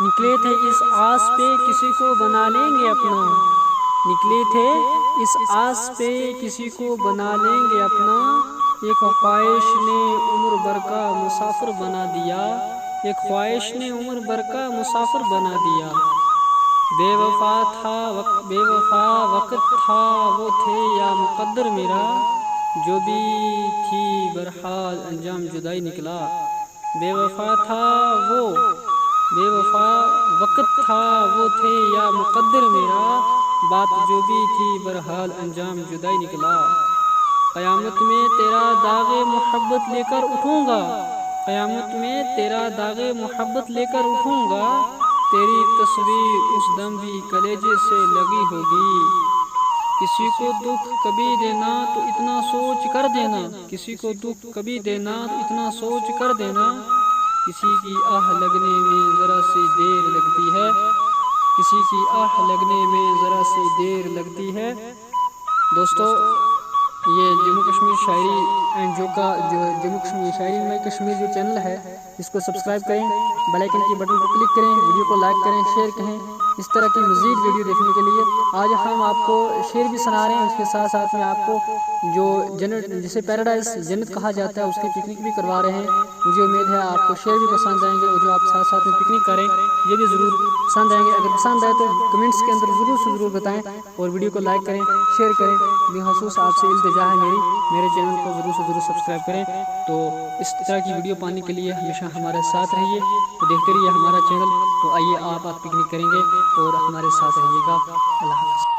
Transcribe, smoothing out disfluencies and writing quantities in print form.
निकले थे इस आस पे किसी को बना लेंगे अपना, निकले थे इस आस पे किसी को बना लेंगे अपना। एक ख्वाहिश ने उम्र भर का मुसाफिर बना दिया, एक ख्वाहिश ने उम्र भर का मुसाफिर बना दिया। बेवफा था बेवफा वक्त था वो थे या मुकद्दर मेरा, जो भी थी बहरहाल अंजाम जुदाई निकला। बेवफा था वो बेवफा वक्त था वो थे या मुकद्दर मेरा, बात जो भी थी बहरहाल अंजाम जुदाई निकला। क़यामत में तेरा दागे मोहब्बत लेकर उठूँगा, क़यामत में तेरा दागे मोहब्बत लेकर उठूँगा। तेरी तस्वीर उस दम भी कलेजे से लगी होगी। किसी को दुख कभी देना तो इतना सोच कर देना, किसी को दुख कभी देना तो इतना सोच कर देना। किसी की आह लगने में ज़रा सी देर लगती है, किसी की आह लगने में ज़रा सी देर लगती है। दोस्तों, ये जम्मू कश्मीर शायरी एंड जो जम्मू कश्मीर शायरी में कश्मीर जो चैनल है, इसको सब्सक्राइब करें, बेल आइकन की बटन को क्लिक करें, वीडियो को लाइक करें, शेयर करें। इस तरह की मज़ीद वीडियो देखने के लिए आज हम आपको शेर भी सुना रहे हैं, उसके साथ साथ में आपको जो जन्नत जिसे पैराडाइज जन्नत कहा जाता है उसकी पिकनिक भी करवा रहे हैं। मुझे उम्मीद है आपको शेर भी पसंद आएंगे और जो आप साथ साथ में पिकनिक करें ये भी ज़रूर पसंद आएंगे। अगर पसंद आए तो कमेंट्स के अंदर ज़रूर से ज़रूर बताएं और वीडियो को लाइक करें, शेयर करें। बेखसूस आपसे इल्तिजा है मेरे चैनल को ज़रूर से ज़रूर सब्सक्राइब करें। तो इस तरह की वीडियो पाने के लिए हमेशा हमारे साथ रहिए, तो देखते रहिए हमारा चैनल। तो आइए आप पिकनिक करेंगे और हमारे साथ रहिएगा। अल्लाह हाफ़िज़।